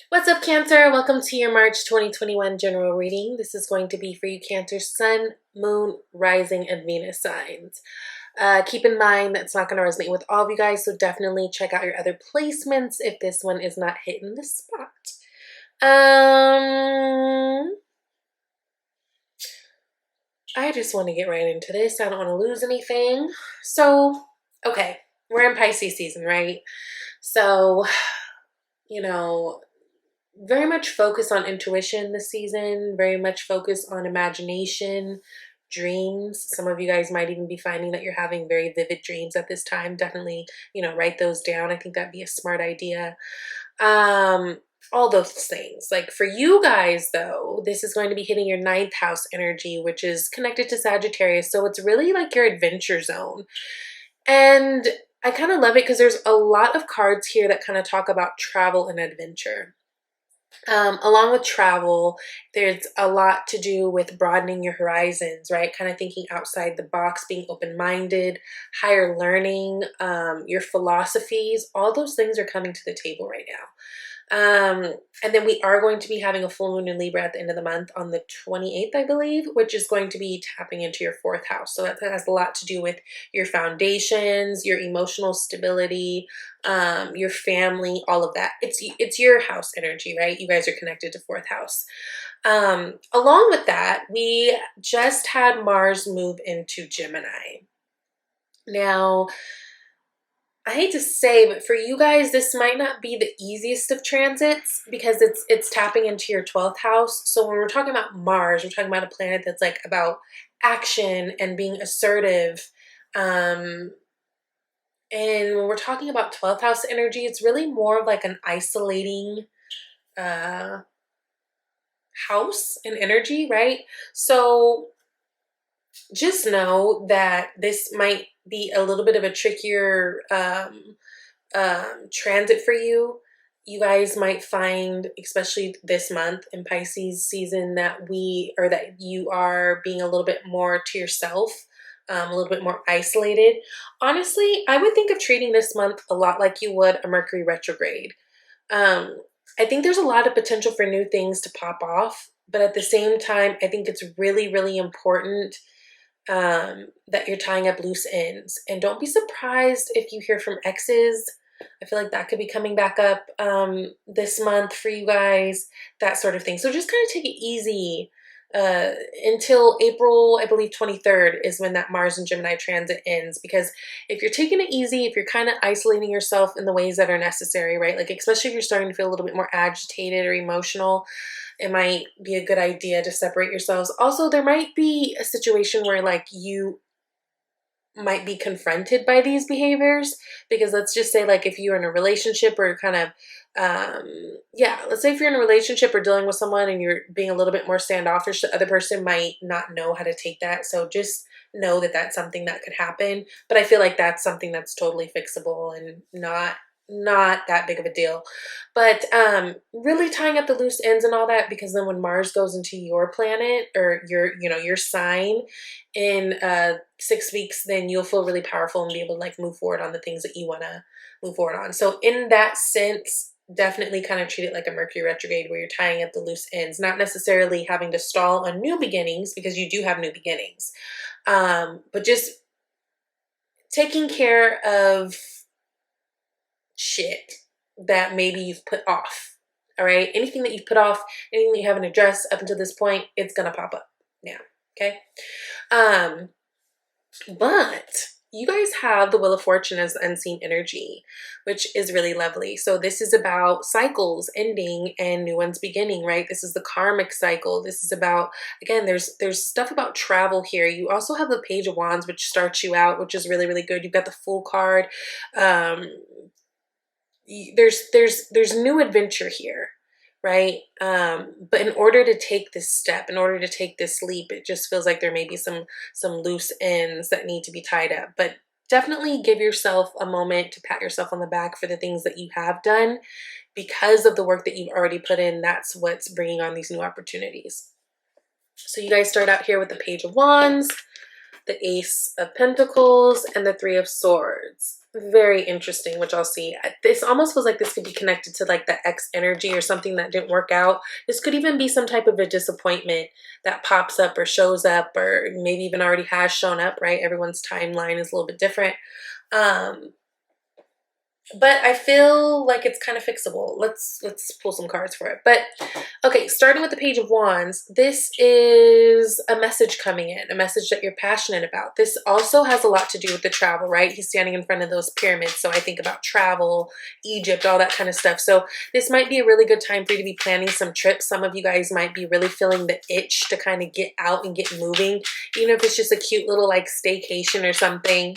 What's up, Cancer? Welcome to your March 2021 general reading. This is going to be for you, Cancer, Sun, Moon, Rising, and Venus signs. Keep in mind that it's not going to resonate with all of you guys, so definitely check out your other placements if this one is not hitting the spot. I just want to get right into this. I don't want to lose anything. So, okay, we're in Pisces season, right? So, very much focus on intuition this season, very much focus on imagination, dreams. Some of you guys might even be finding that you're having very vivid dreams at this time. Definitely, write those down. I think that'd be a smart idea. All those things. Like for you guys though, this is going to be hitting your 9th house energy, which is connected to Sagittarius. So it's really like your adventure zone. And I kind of love it because there's a lot of cards here that kind of talk about travel and adventure. Along with travel, there's a lot to do with broadening your horizons, right? Kind of thinking outside the box, being open-minded, higher learning, your philosophies, all those things are coming to the table right now. And then we are going to be having a full moon in Libra at the end of the month on the 28th, I believe, which is going to be tapping into your 4th house. So that has a lot to do with your foundations, your emotional stability, your family, all of that. It's your house energy, right? You guys are connected to 4th house. Along with that, we just had Mars move into Gemini. Now, I hate to say, but for you guys, this might not be the easiest of transits because it's tapping into your 12th house. So when we're talking about Mars, we're talking about a planet that's like about action and being assertive. And when we're talking about 12th house energy, it's really more of like an isolating house and energy, right? So just know that this might be a little bit of a trickier transit for you. You guys might find, especially this month in Pisces season, that you are being a little bit more to yourself, a little bit more isolated. Honestly, I would think of treating this month a lot like you would a Mercury retrograde. I think there's a lot of potential for new things to pop off, but at the same time, I think it's really, really important that you're tying up loose ends. And don't be surprised if you hear from exes. I feel like that could be coming back up this month for you guys, that sort of thing. So just kind of take it easy until April, I believe 23rd is when that Mars and Gemini transit ends. Because if you're taking it easy, if you're kind of isolating yourself in the ways that are necessary, right? Like especially if you're starting to feel a little bit more agitated or emotional, it might be a good idea to separate yourselves. Also, there might be a situation where like you might be confronted by these behaviors, because let's just say like if you're in a relationship or kind of let's say if you're in a relationship or dealing with someone and you're being a little bit more standoffish, the other person might not know how to take that. So just know that that's something that could happen, but I feel like that's something that's totally fixable and not that big of a deal. But really tying up the loose ends and all that, because then when Mars goes into your planet or your sign in 6 weeks, then you'll feel really powerful and be able to like move forward on the things that you want to move forward on. So in that sense, definitely kind of treat it like a Mercury retrograde where you're tying up the loose ends, not necessarily having to stall on new beginnings, because you do have new beginnings, but just taking care of shit that maybe you've put off. All right, anything that you've put off, anything that you haven't addressed up until this point, it's gonna pop up now. Okay, but you guys have the Wheel of Fortune as unseen energy, which is really lovely. So this is about cycles ending and new ones beginning, right? This is the karmic cycle. This is about, again, there's stuff about travel here. You also have the Page of Wands, which starts you out, which is really, really good. You've got the Fool card. There's new adventure here, right? But in order to take this step, in order to take this leap, it just feels like there may be some loose ends that need to be tied up. But definitely give yourself a moment to pat yourself on the back for the things that you have done, because of the work that you've already put in. That's what's bringing on these new opportunities. So you guys start out here with the Page of Wands, the Ace of Pentacles, and the Three of Swords. Very interesting, which I'll see. This almost feels like this could be connected to like the ex energy or something that didn't work out. This could even be some type of a disappointment that pops up or shows up, or maybe even already has shown up, right? Everyone's timeline is a little bit different. Um, but I feel like it's kind of fixable. Let's pull some cards for it. But okay, starting with the Page of Wands, this is a message coming in, a message that you're passionate about. This also has a lot to do with the travel, right? He's standing in front of those pyramids, so I think about travel, Egypt, all that kind of stuff. So this might be a really good time for you to be planning some trips. Some of you guys might be really feeling the itch to kind of get out and get moving, even if it's just a cute little like staycation or something.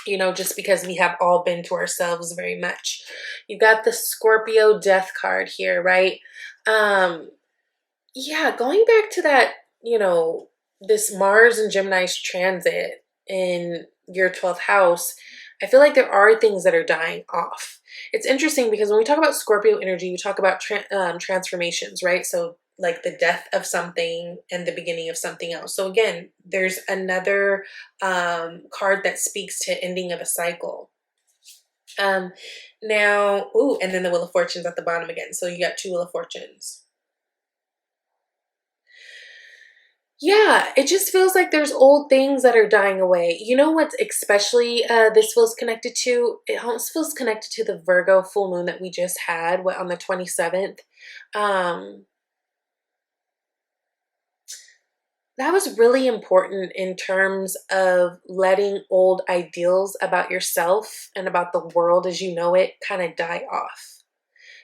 You know, just because we have all been to ourselves very much. You got the Scorpio death card here, right? Yeah, going back to that, you know, this Mars and Gemini's transit in your 12th house, I feel like there are things that are dying off. It's interesting because when we talk about Scorpio energy, we talk about transformations, right? So like the death of something and the beginning of something else. So again, there's another card that speaks to ending of a cycle. Now, ooh, and then the Wheel of Fortune's at the bottom again. So you got two Wheel of Fortunes. Yeah, it just feels like there's old things that are dying away. You know what especially this feels connected to? It almost feels connected to the Virgo full moon that we just had, what, on the 27th. Um, that was really important in terms of letting old ideals about yourself and about the world as you know it kind of die off.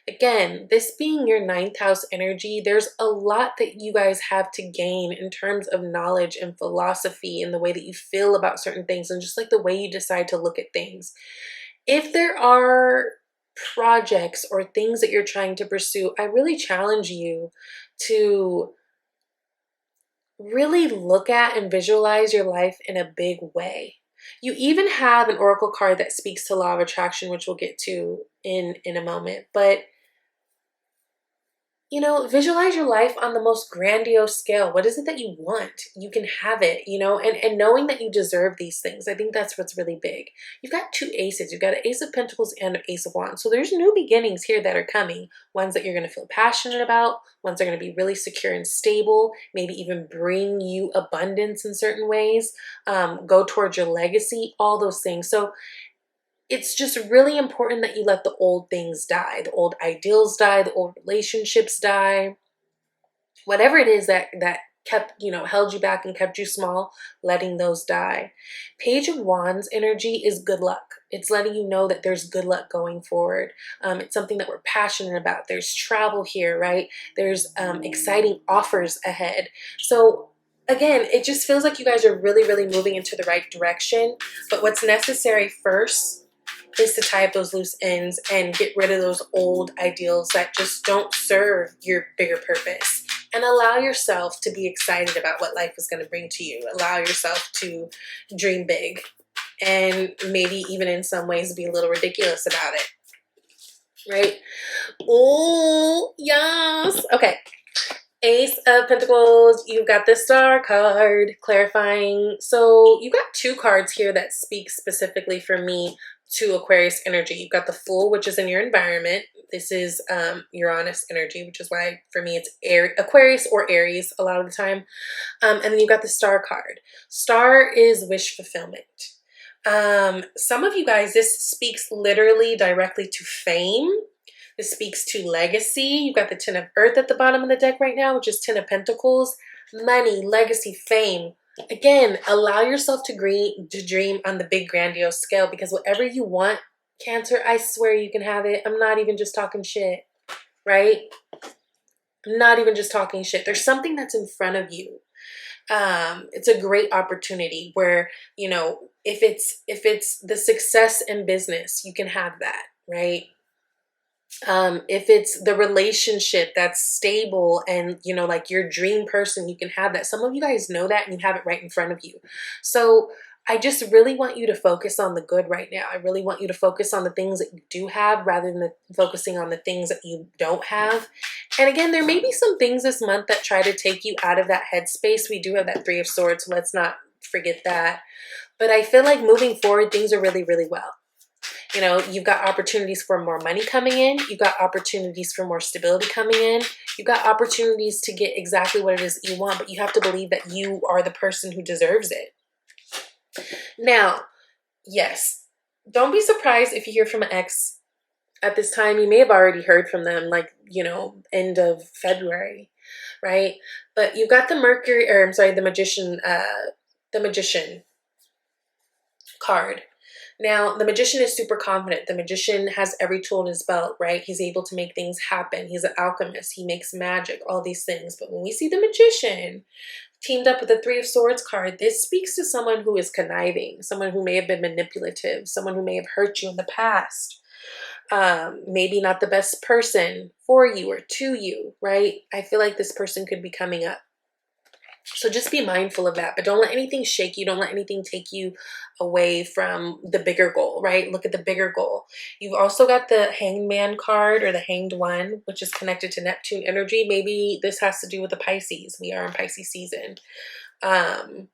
Again, this being your ninth house energy, there's a lot that you guys have to gain in terms of knowledge and philosophy and the way that you feel about certain things and just like the way you decide to look at things. If there are projects or things that you're trying to pursue, I really challenge you to really look at and visualize your life in a big way. You even have an oracle card that speaks to law of attraction, which we'll get to in a moment. But you know, visualize your life on the most grandiose scale. What is it that you want? You can have it, you know, and knowing that you deserve these things. I think that's what's really big. You've got two aces. You've got an Ace of Pentacles and an Ace of Wands. So there's new beginnings here that are coming. Ones that you're going to feel passionate about. Ones that are going to be really secure and stable. Maybe even bring you abundance in certain ways. Go towards your legacy. All those things. So it's just really important that you let the old things die, the old ideals die, the old relationships die, whatever it is that kept, you know, held you back and kept you small, letting those die. Page of Wands energy is good luck. It's letting you know that there's good luck going forward. It's something that we're passionate about. There's travel here, right? There's exciting offers ahead. So again, it just feels like you guys are really, really moving into the right direction. But what's necessary first is to tie up those loose ends and get rid of those old ideals that just don't serve your bigger purpose. And allow yourself to be excited about what life is going to bring to you. Allow yourself to dream big and maybe even in some ways be a little ridiculous about it. Right? Oh, yes. Okay. Ace of Pentacles, you've got the Star card clarifying. So you got two cards here that speak specifically for me to Aquarius energy. You've got the Fool, which is in your environment. This is Uranus energy, which is why for me it's Aquarius or Aries a lot of the time. And then you've got the Star card. Star is wish fulfillment. Some of you guys, this speaks literally directly to fame. This speaks to legacy. You've got the Ten of Earth at the bottom of the deck right now, which is Ten of Pentacles. Money, legacy, fame. Again, allow yourself to dream on the big grandiose scale, because whatever you want, Cancer, I swear you can have it. I'm not even just talking shit, right? I'm not even just talking shit. There's something that's in front of you. It's a great opportunity where, you know, if it's the success in business, you can have that, right? If it's the relationship that's stable and, you know, like your dream person, you can have that. Some of you guys know that and you have it right in front of you. So I just really want you to focus on the good right now. I really want you to focus on the things that you do have rather than focusing on the things that you don't have. And again, there may be some things this month that try to take you out of that headspace. We do have that Three of Swords, so let's not forget that. But I feel like moving forward, things are really, really well. You know, you've got opportunities for more money coming in. You've got opportunities for more stability coming in. You've got opportunities to get exactly what it is that you want, but you have to believe that you are the person who deserves it. Now, yes, don't be surprised if you hear from an ex at this time. You may have already heard from them, like, you know, end of February, right? But you've got the Mercury, or I'm sorry, the Magician card. Now, the Magician is super confident. The Magician has every tool in his belt, right? He's able to make things happen. He's an alchemist. He makes magic, all these things. But when we see the Magician teamed up with the Three of Swords card, this speaks to someone who is conniving, someone who may have been manipulative, someone who may have hurt you in the past. Maybe not the best person for you or to you, right? I feel like this person could be coming up. So just be mindful of that, but don't let anything shake you. Don't let anything take you away from the bigger goal, right? Look at the bigger goal. You've also got the Hanged Man card, or the Hanged One, which is connected to Neptune energy. Maybe this has to do with the Pisces. We are in Pisces season. Or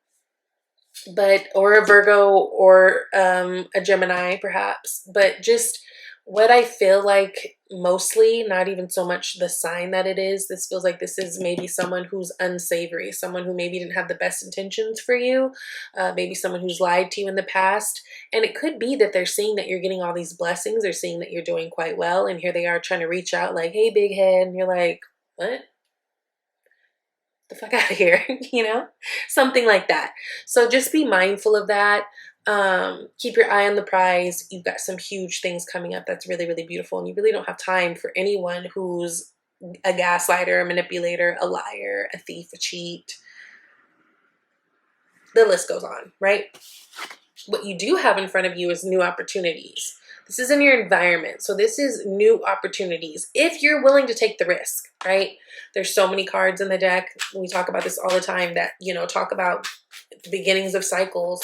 a Virgo, or a Gemini perhaps. But just what I feel like, mostly, not even so much the sign that it is, this feels like this is maybe someone who's unsavory, someone who maybe didn't have the best intentions for you, maybe someone who's lied to you in the past. And it could be that they're seeing that you're getting all these blessings, they're seeing that you're doing quite well, and here they are trying to reach out like, hey, big head, and you're like, what? The fuck out of here, you know, something like that. So just be mindful of that. Keep your eye on the prize. You've got some huge things coming up that's really, really beautiful, and you really don't have time for anyone who's a gaslighter, a manipulator, a liar, a thief, a cheat. The list goes on, right? What you do have in front of you is new opportunities. This is in your environment. So this is new opportunities if you're willing to take the risk, right? There's so many cards in the deck. We talk about this all the time, that, you know, talk about the beginnings of cycles.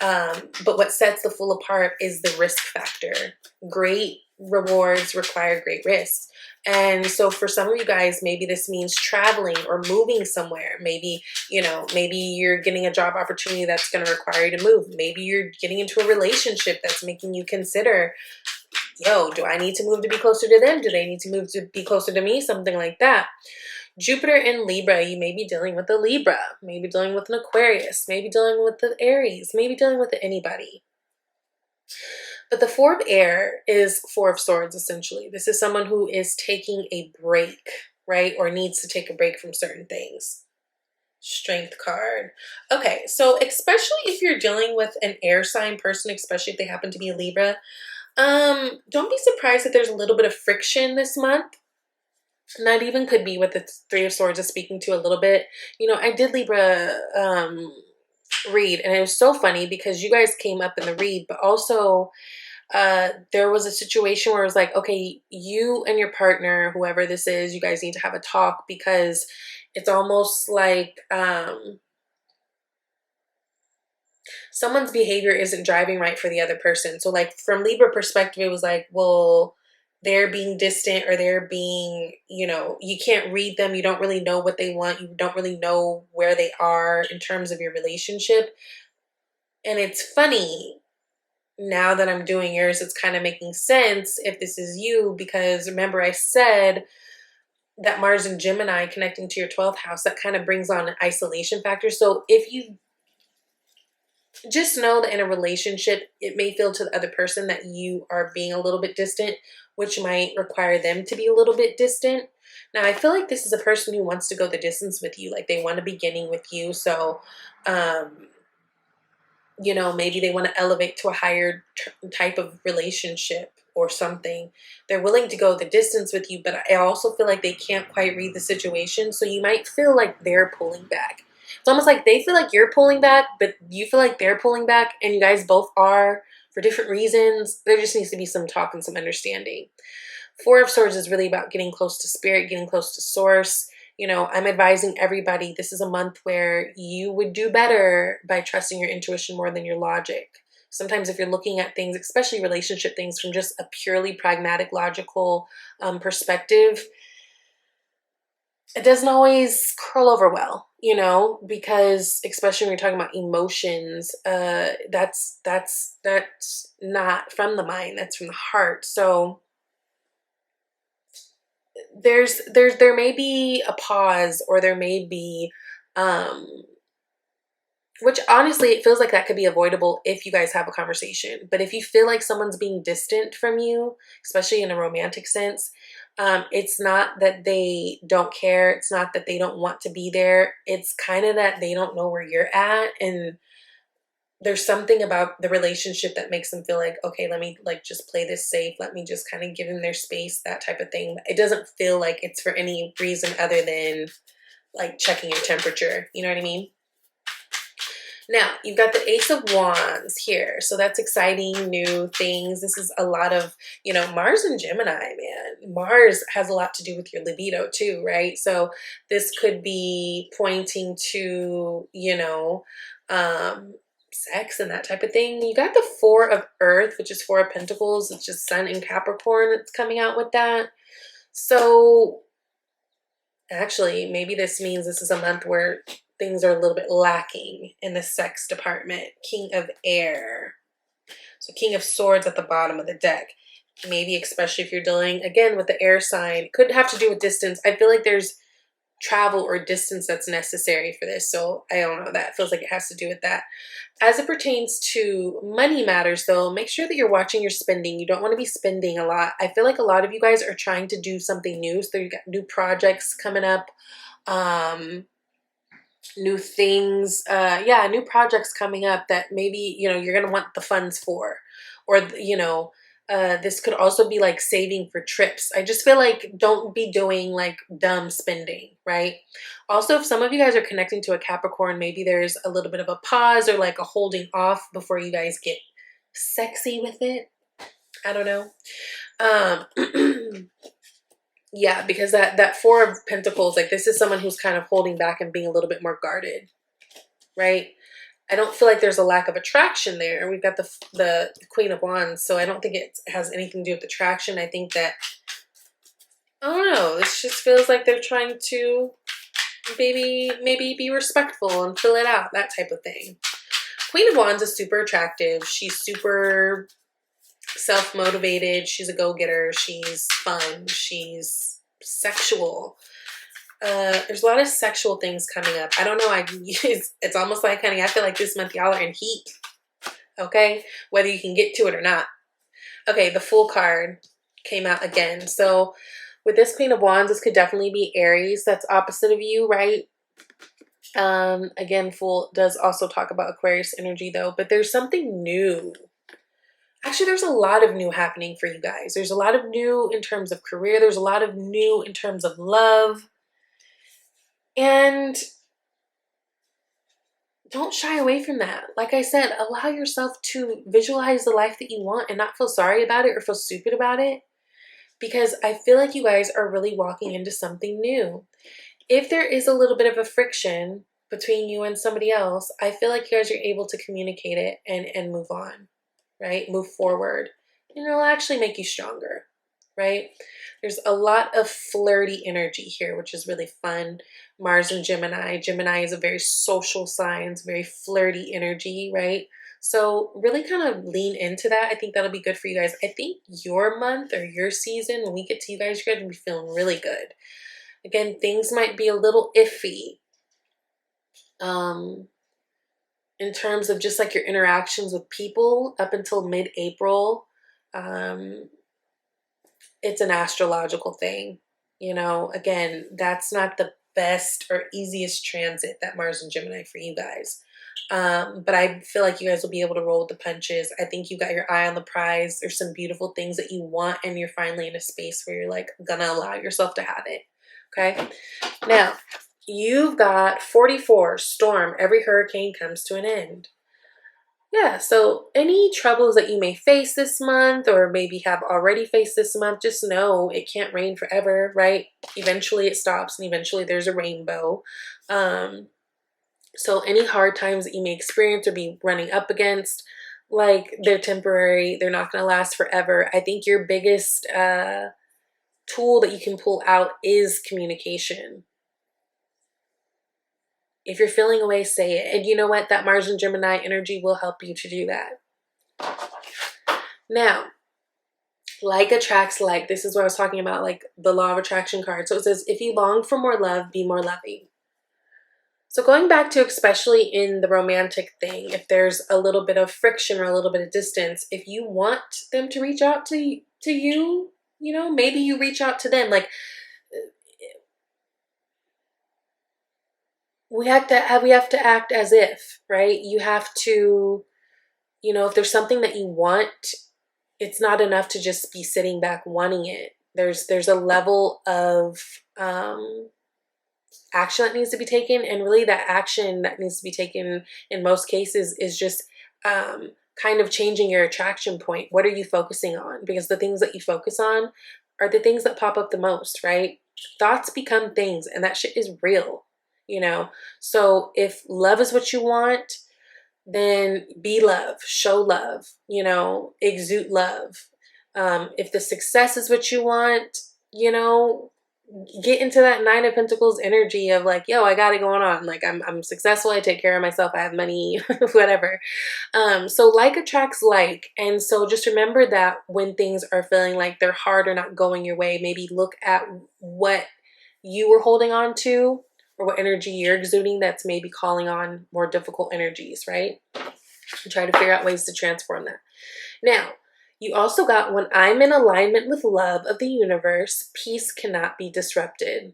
But what sets the Fool apart is the risk factor. Great rewards require great risks. And so for some of you guys, maybe this means traveling or moving somewhere. Maybe, you know, maybe you're getting a job opportunity that's going to require you to move. Maybe you're getting into a relationship that's making you consider, yo, do I need to move to be closer to them? Do they need to move to be closer to me? Something like that. Jupiter in Libra, you may be dealing with a Libra, maybe dealing with an Aquarius, maybe dealing with the Aries, maybe dealing with anybody. But the Four of Air is Four of Swords, essentially. This is someone who is taking a break, right? Or needs to take a break from certain things. Strength card. Okay, so especially if you're dealing with an air sign person, especially if they happen to be a Libra, don't be surprised that there's a little bit of friction this month. And that even could be what the Three of Swords is speaking to a little bit. You know, I did Libra read, and it was so funny because you guys came up in the read, but also there was a situation where it was like, okay, you and your partner, whoever this is, you guys need to have a talk, because it's almost like someone's behavior isn't driving right for the other person. So like from Libra perspective, it was like, well, they're being distant, or they're being, you know, you can't read them. You don't really know what they want. You don't really know where they are in terms of your relationship. And it's funny, now that I'm doing yours, it's kind of making sense if this is you, because remember I said that Mars and Gemini connecting to your 12th house, that kind of brings on an isolation factor. So if you just know that in a relationship, it may feel to the other person that you are being a little bit distant, which might require them to be a little bit distant. Now, I feel like this is a person who wants to go the distance with you. Like they want a beginning with you. So, you know, maybe they want to elevate to a higher type of relationship or something. They're willing to go the distance with you, but I also feel like they can't quite read the situation. So you might feel like they're pulling back. It's almost like they feel like you're pulling back, but you feel like they're pulling back, and you guys both are for different reasons. There just needs to be some talk and some understanding. Four of Swords is really about getting close to spirit, getting close to source. You know, I'm advising everybody, this is a month where you would do better by trusting your intuition more than your logic. Sometimes if you're looking at things, especially relationship things, from just a purely pragmatic, logical perspective, it doesn't always curl over well, you know, because especially when you're talking about emotions, that's not from the mind, that's from the heart. So there may be a pause, or there may be um which honestly, it feels like that could be avoidable if you guys have a conversation. But if you feel like someone's being distant from you, especially in a romantic sense, it's not that they don't care. It's not that they don't want to be there. It's kind of that they don't know where you're at. And there's something about the relationship that makes them feel like, okay, let me like just play this safe. Let me just kind of give them their space, that type of thing. It doesn't feel like it's for any reason other than like checking your temperature. You know what I mean? Now, you've got the Ace of Wands here. So that's exciting, new things. This is a lot of, you know, Mars and Gemini, man. Mars has a lot to do with your libido too, right? So this could be pointing to, you know, sex and that type of thing. You got the Four of Earth, which is Four of Pentacles. It's just Sun in Capricorn that's coming out with that. So actually, maybe this means this is a month where things are a little bit lacking in the sex department. King of Air. So King of Swords at the bottom of the deck. Maybe especially if you're dealing, again, with the air sign. It could have to do with distance. I feel like there's travel or distance that's necessary for this. So I don't know. That feels like it has to do with that. As it pertains to money matters, though, make sure that you're watching your spending. You don't want to be spending a lot. I feel like a lot of you guys are trying to do something new. So you got new projects coming up. New things, yeah, new projects coming up that maybe, you know, you're going to want the funds for, or, you know, this could also be like saving for trips. I just feel like don't be doing like dumb spending, right? Also, if some of you guys are connecting to a Capricorn, maybe there's a little bit of a pause or like a holding off before you guys get sexy with it. I don't know. Yeah, because that Four of Pentacles, like this is someone who's kind of holding back and being a little bit more guarded, right? I don't feel like there's a lack of attraction there. We've got the Queen of Wands, so I don't think it has anything to do with attraction. I think that, I don't know, this just feels like they're trying to maybe be respectful and fill it out, that type of thing. Queen of Wands is super attractive. She's super self-motivated. She's a go-getter. She's fun. She's sexual. There's a lot of sexual things coming up. I don't know. It's almost like, honey, I feel like this month y'all are in heat. Okay? Whether you can get to it or not. Okay, the Fool card came out again. So with this Queen of Wands, this could definitely be Aries that's opposite of you, right? Again, Fool does also talk about Aquarius energy though, but there's something new. Actually, there's a lot of new happening for you guys. There's a lot of new in terms of career. There's a lot of new in terms of love. And don't shy away from that. Like I said, allow yourself to visualize the life that you want and not feel sorry about it or feel stupid about it. Because I feel like you guys are really walking into something new. If there is a little bit of a friction between you and somebody else, I feel like you guys are able to communicate it and move on, right? Move forward. And it'll actually make you stronger, right? There's a lot of flirty energy here, which is really fun. Mars and Gemini. Gemini is a very social sign. It's very flirty energy, right? So really kind of lean into that. I think that'll be good for you guys. I think your month or your season, when we get to you guys, you're going to be feeling really good. Again, things might be a little iffy in terms of just like your interactions with people up until mid-April. It's an astrological thing. You know, again, that's not the best or easiest transit, that Mars and Gemini, for you guys. But I feel like you guys will be able to roll with the punches. I think you got your eye on the prize. There's some beautiful things that you want, and you're finally in a space where you're like gonna allow yourself to have it. Okay. Now, you've got 44, Storm. Every hurricane comes to an end. Yeah, so any troubles that you may face this month, or maybe have already faced this month, just know it can't rain forever, right? Eventually it stops, and eventually there's a rainbow. So any hard times that you may experience or be running up against, like, they're temporary. They're not going to last forever. I think your biggest tool that you can pull out is communication, If you're feeling away, say it. And you know what? That Mars and Gemini energy will help you to do that. Now, like attracts like. This is what I was talking about, like the law of attraction card. So it says, if you long for more love, be more loving. So going back to, especially in the romantic thing, if there's a little bit of friction or a little bit of distance, if you want them to reach out to you, you know, maybe you reach out to them. Like, we have to act as if, right? You have to, you know, if there's something that you want, it's not enough to just be sitting back wanting it. There's a level of action that needs to be taken, and really that action that needs to be taken in most cases is just kind of changing your attraction point. What are you focusing on? Because the things that you focus on are the things that pop up the most, right? Thoughts become things, and that shit is real, you know? So if love is what you want, then be love, show love, you know, exude love. If the success is what you want, you know, get into that Nine of Pentacles energy of like, yo, I got it going on. Like, I'm successful. I take care of myself. I have money, whatever. So like attracts like. And so just remember that when things are feeling like they're hard or not going your way, maybe look at what you were holding on to or what energy you're exuding that's maybe calling on more difficult energies, right? And try to figure out ways to transform that. Now, you also got, when I'm in alignment with love of the universe, peace cannot be disrupted.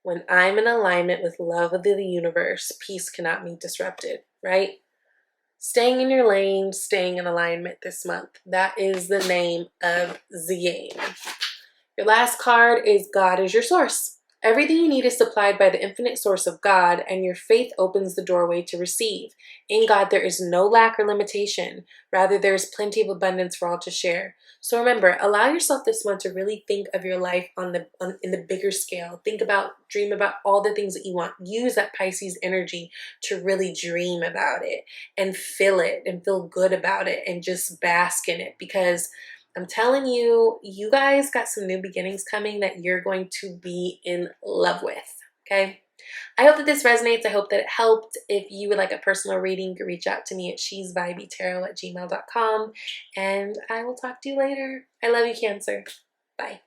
When I'm in alignment with love of the universe, peace cannot be disrupted, right? Staying in your lane, staying in alignment this month. That is the name of the game. Your last card is God is your source. Everything you need is supplied by the infinite source of God, and your faith opens the doorway to receive. In God, there is no lack or limitation. Rather, there is plenty of abundance for all to share. So remember, allow yourself this month to really think of your life in the bigger scale. Dream about all the things that you want. Use that Pisces energy to really dream about it and feel it and feel good about it and just bask in it, because I'm telling you, you guys got some new beginnings coming that you're going to be in love with, okay? I hope that this resonates. I hope that it helped. If you would like a personal reading, you can reach out to me at shesvibeytarot@gmail.com, and I will talk to you later. I love you, Cancer. Bye.